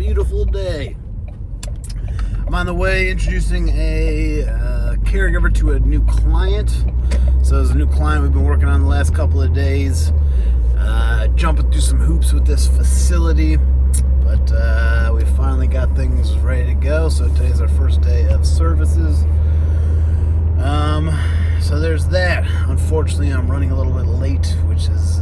beautiful day. I'm on the way introducing a caregiver to a new client. So there's a new client we've been working on the last couple of days, jumping through some hoops with this facility, but we finally got things ready to go. So today's our first day of services. So there's that. Unfortunately, I'm running a little bit late, which is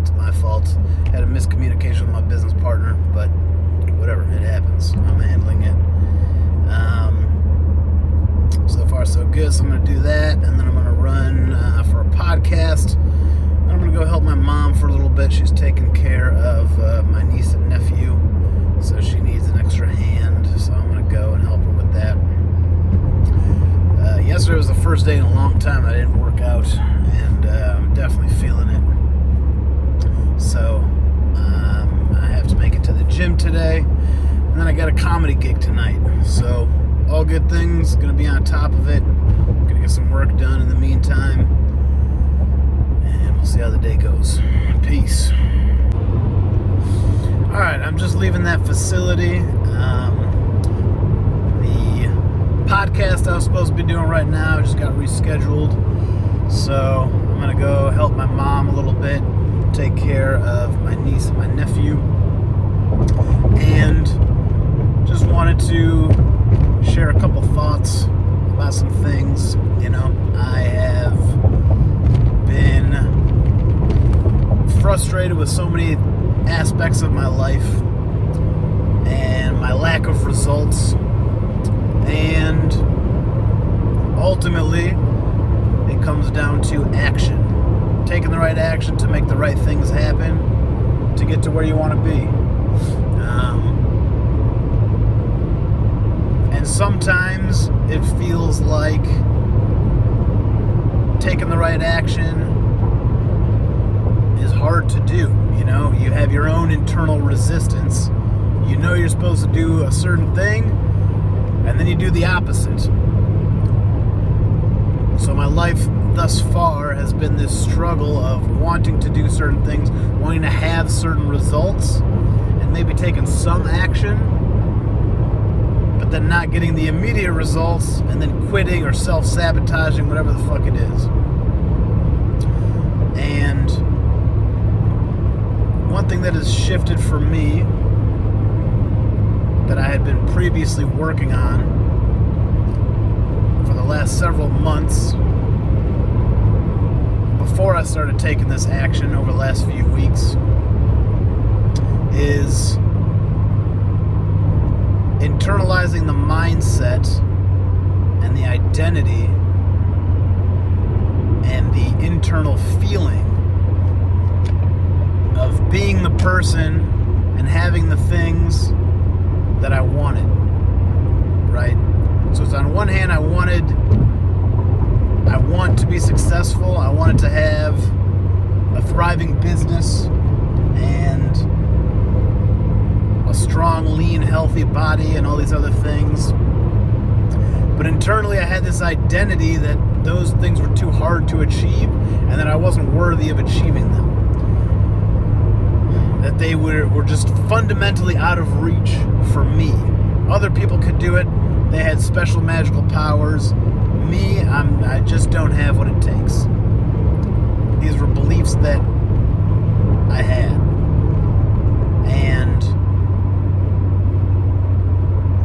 it's my fault. Had a miscommunication with my business partner, but whatever, it happens. I'm handling it. So far so good. So I'm going to do that, and then I'm going to run for a podcast. Then I'm going to go help my mom for a little bit. She's taking care of my niece and nephew, so she needs an extra hand. So I'm going to go and help her with that. Yesterday was the first day in a long time I didn't work out, and I'm definitely feeling it. So I have to make it to the gym today, and then I got a comedy gig tonight. So all good things, gonna be on top of it. Gonna get some work done in the meantime, and we'll see how the day goes. Peace. Alright, I'm just leaving that facility. The podcast I was supposed to be doing right now just got rescheduled, so I'm gonna go help my mom a little bit, take care of my niece and my nephew, and just wanted to share a couple thoughts about some things. You know, I have been frustrated with so many aspects of my life and my lack of results, and ultimately it comes down to action. Taking the right action to make the right things happen to get to where you want to be. And sometimes it feels like taking the right action is hard to do. You know, you have your own internal resistance. You know you're supposed to do a certain thing, and then you do the opposite. So my life thus far has been this struggle of wanting to do certain things, wanting to have certain results, and maybe taking some action, but then not getting the immediate results, and then quitting or self-sabotaging, whatever the fuck it is. And one thing that has shifted for me that I had been previously working on for the last several months, before I started taking this action over the last few weeks, is internalizing the mindset and the identity and the internal feeling of being the person and having the things that I wanted, right? So it's on one hand, I want to be successful. I wanted to have a thriving business and a strong, lean, healthy body and all these other things. But internally, I had this identity that those things were too hard to achieve and that I wasn't worthy of achieving them. That they were just fundamentally out of reach for me. Other people could do it. They had special magical powers. Me, I just don't have what it takes. These were beliefs that I had. And,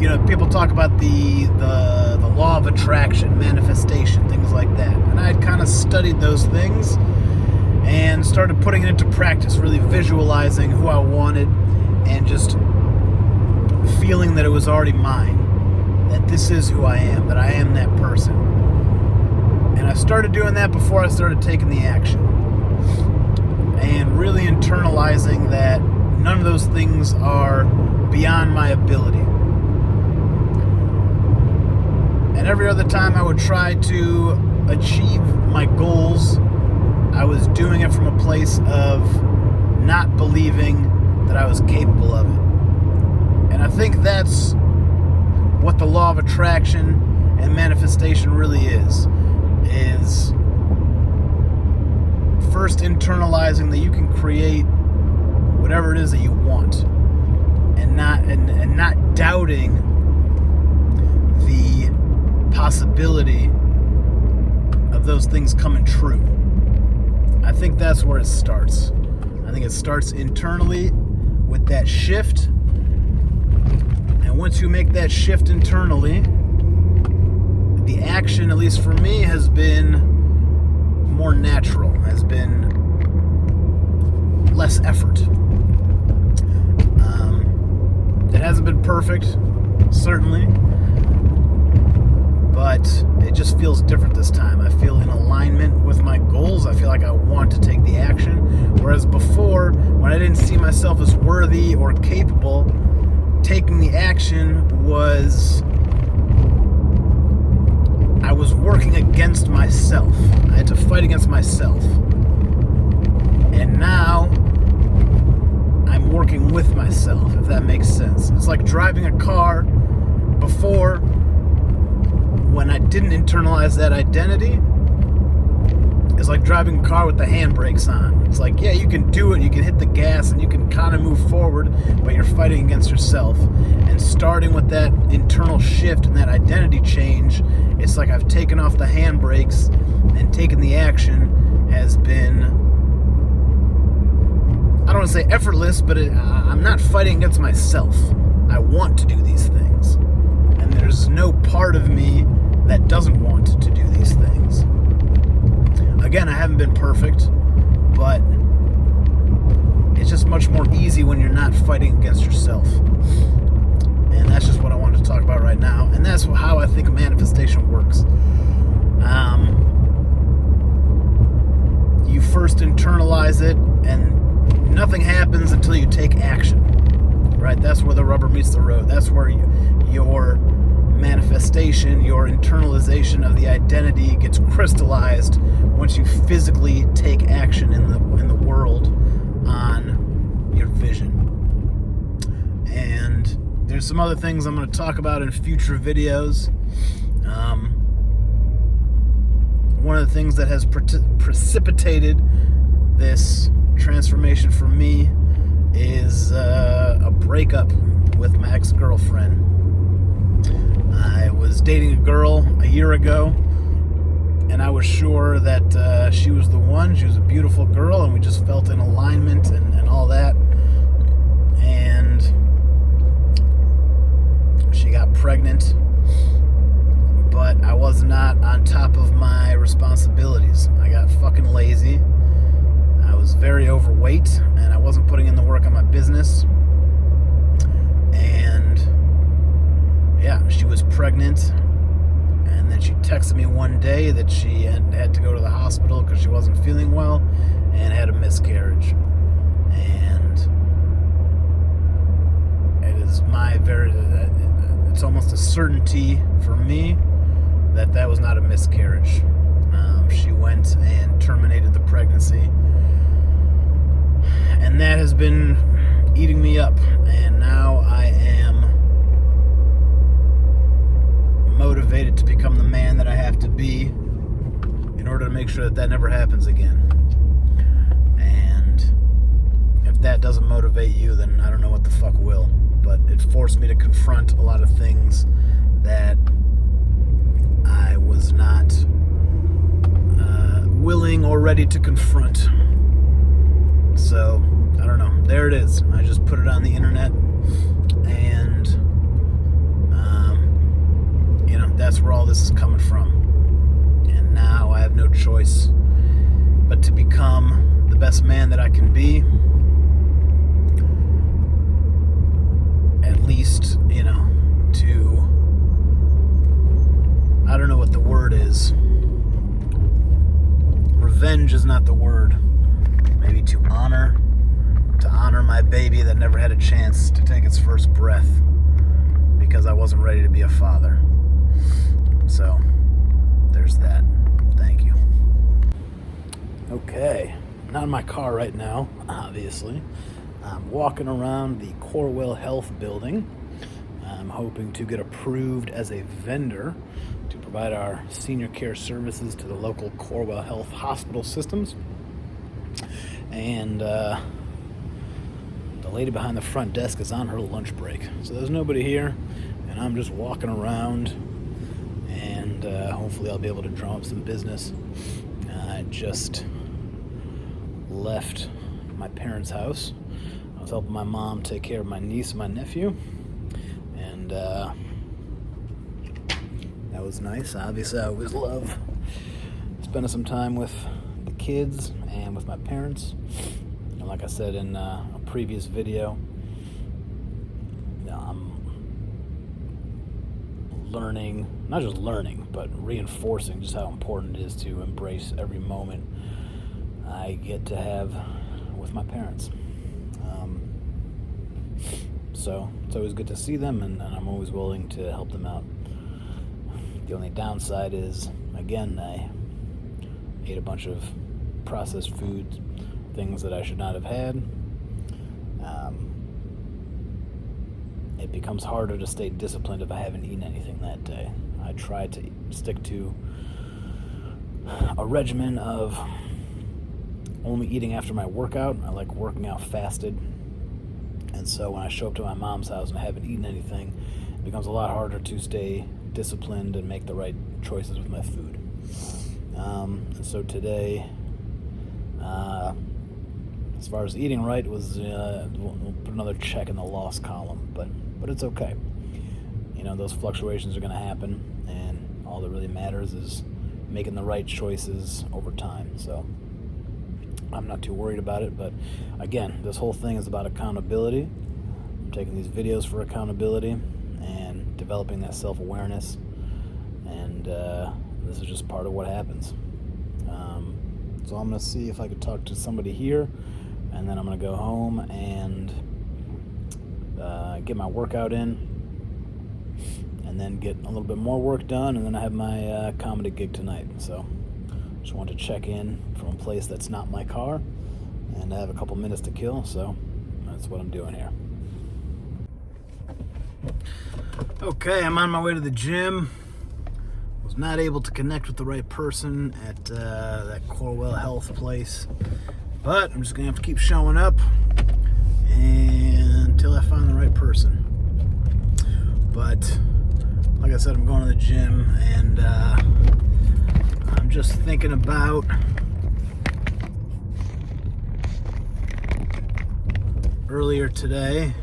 you know, people talk about the law of attraction, manifestation, things like that. And I had kind of studied those things and started putting it into practice, really visualizing who I wanted and just feeling that it was already mine. That this is who I am, that I am that person. And I started doing that before I started taking the action. And really internalizing that none of those things are beyond my ability. And every other time I would try to achieve my goals, I was doing it from a place of not believing that I was capable of it. And I think that's what the law of attraction and manifestation really is first internalizing that you can create whatever it is that you want. and not doubting the possibility of those things coming true. I think that's where it starts. I think it starts internally with that shift. And once you make that shift internally, the action, at least for me, has been more natural, has been less effort. It hasn't been perfect, certainly, but it just feels different this time. I feel in alignment with my goals. I feel like I want to take the action. Whereas before, when I didn't see myself as worthy or capable, taking the action was... I was working against myself. I had to fight against myself. And now I'm working with myself, if that makes sense. It's like driving a car. Before, when I didn't internalize that identity, it's like driving a car with the handbrakes on. It's like, yeah, you can do it, you can hit the gas, and you can kind of move forward, but you're fighting against yourself. And starting with that internal shift and that identity change, it's like I've taken off the handbrakes and taken the action has been, I don't want to say effortless, but I'm not fighting against myself. I want to do these things. And there's no part of me that doesn't want to do these things. Again, I haven't been perfect, but it's just much more easy when you're not fighting against yourself. And that's just what I wanted to talk about right now. And that's how I think manifestation works. You first internalize it, and nothing happens until you take action. Right? That's where the rubber meets the road. That's where your manifestation, your internalization of the identity gets crystallized once you physically take action in the world on your vision. And there's some other things I'm going to talk about in future videos. One of the things that has precipitated this transformation for me is a breakup with my ex-girlfriend. I was dating a girl a year ago, and I was sure that she was the one. She was a beautiful girl, and we just felt in alignment and all that. And she got pregnant, but I was not on top of my responsibilities. I got fucking lazy. I was very overweight, and I wasn't putting in the work on my business. And yeah, she was pregnant, and then she texted me one day that she had to go to the hospital because she wasn't feeling well and had a miscarriage. And it is it's almost a certainty for me that was not a miscarriage. She went and terminated the pregnancy, and that has been eating me up. And now I am motivated to become the man that I have to be in order to make sure that never happens again. And if that doesn't motivate you, then I don't know what the fuck will. But it forced me to confront a lot of things that I was not willing or ready to confront. So, I don't know. There it is. I just put it on the internet, and that's where all this is coming from. And now I have no choice but to become the best man that I can be. At least, to, I don't know what the word is. Revenge is not the word. Maybe to honor my baby that never had a chance to take its first breath because I wasn't ready to be a father. So, there's that. Thank you. Okay, I'm not in my car right now, obviously. I'm walking around the Corwell Health building. I'm hoping to get approved as a vendor to provide our senior care services to the local Corwell Health hospital systems. And the lady behind the front desk is on her lunch break. So there's nobody here, and I'm just walking around, and hopefully I'll be able to drum up some business. I just left my parents' house. I was helping my mom take care of my niece and my nephew, and that was nice. Obviously, I always love spending some time with the kids and with my parents. And like I said in a previous video, I'm learning, not just learning, but reinforcing just how important it is to embrace every moment I get to have with my parents. So it's always good to see them, and I'm always willing to help them out. The only downside is, again, I ate a bunch of processed foods, things that I should not have had. It becomes harder to stay disciplined if I haven't eaten anything that day. I try to stick to a regimen of only eating after my workout. I like working out fasted. And so when I show up to my mom's house and I haven't eaten anything, it becomes a lot harder to stay disciplined and make the right choices with my food. And so today, as far as eating right, was we'll put another check in the loss column, but it's okay. You know, those fluctuations are going to happen, and all that really matters is making the right choices over time. So I'm not too worried about it, but again, this whole thing is about accountability. I'm taking these videos for accountability and developing that self-awareness, and this is just part of what happens. So I'm going to see if I could talk to somebody here, and then I'm going to go home and get my workout in, and then get a little bit more work done, and then I have my comedy gig tonight. So just wanted to check in from a place that's not my car, and I have a couple minutes to kill, so that's what I'm doing here. Okay, I'm on my way to the gym. Was not able to connect with the right person at that Corwell Health place, but I'm just gonna have to keep showing up until I find the right person. But like I said, I'm going to the gym, and I'm just thinking about earlier today.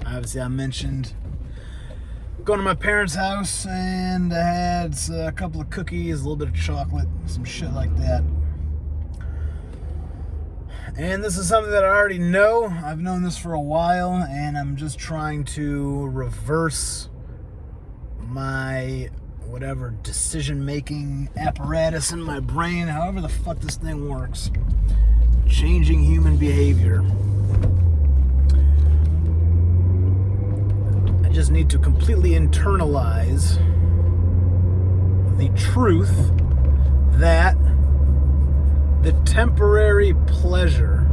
Obviously, I mentioned going to my parents' house, and I had a couple of cookies, a little bit of chocolate, some shit like that. And this is something that I already know. I've known this for a while, and I'm just trying to reverse my whatever decision-making apparatus in my brain, however the fuck this thing works. Changing human behavior. I just need to completely internalize the truth that the temporary pleasure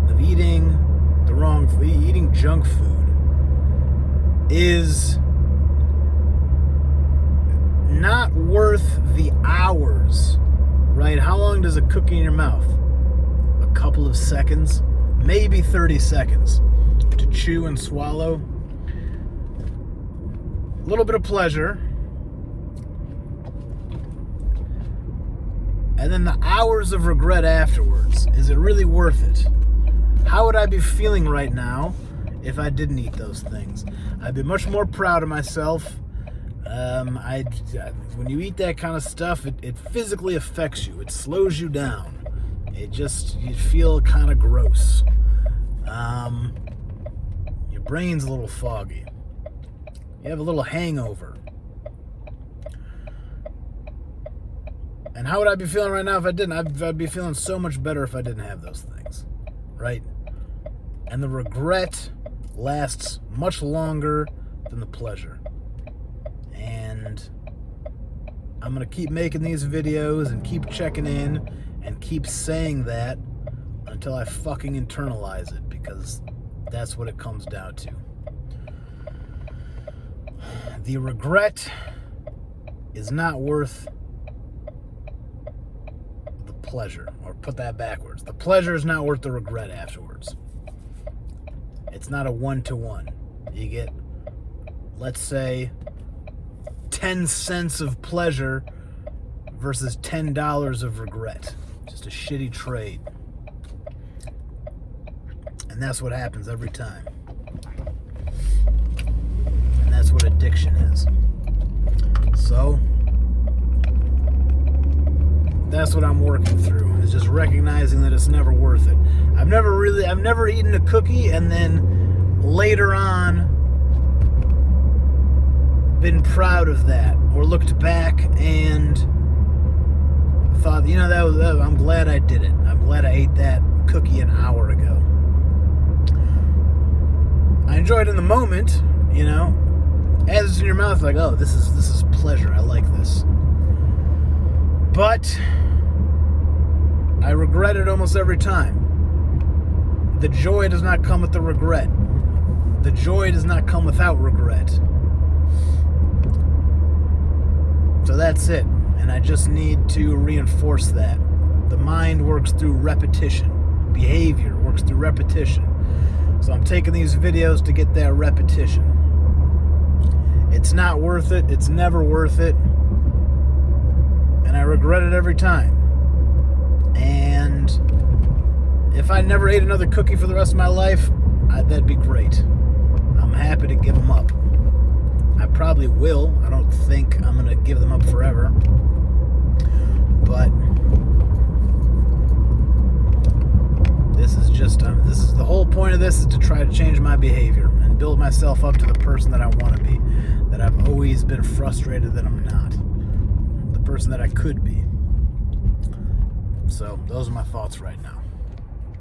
of eating eating junk food is not worth the hours, right? How long does a cookie in your mouth? A couple of seconds, maybe 30 seconds to chew and swallow. A little bit of pleasure, and then the hours of regret afterwards. Is it really worth it? How would I be feeling right now if I didn't eat those things? I'd be much more proud of myself. When you eat that kind of stuff, it physically affects you. It slows you down. You feel kind of gross. Your brain's a little foggy. You have a little hangover. And how would I be feeling right now if I didn't? I'd be feeling so much better if I didn't have those things, right? And the regret lasts much longer than the pleasure. And I'm going to keep making these videos and keep checking in and keep saying that until I fucking internalize it, because that's what it comes down to. The regret is not worth the pleasure, or put that backwards. The pleasure is not worth the regret afterwards. It's not a one-to-one. You get, let's say, 10 cents of pleasure versus $10 of regret. Just a shitty trade. And that's what happens every time. And that's what addiction is. So, that's what I'm working through. Is just recognizing that it's never worth it. I've never eaten a cookie and then later on been proud of that, or looked back and thought, I'm glad I did it. I'm glad I ate that cookie an hour ago. I enjoy it in the moment, as it's in your mouth, like, oh, this is pleasure. I like this. But I regret it almost every time. The joy does not come with the regret. The joy does not come without regret. So that's it. And I just need to reinforce that. The mind works through repetition. Behavior works through repetition. So I'm taking these videos to get that repetition. It's not worth it. It's never worth it. And I regret it every time. And if I never ate another cookie for the rest of my life, that'd be great. I'm happy to give them up. I probably will. I don't think I'm going to give them up forever. But this is the whole point of this, is to try to change my behavior and build myself up to the person that I want to be, that I've always been frustrated that I'm not, the person that I could be. So those are my thoughts right now.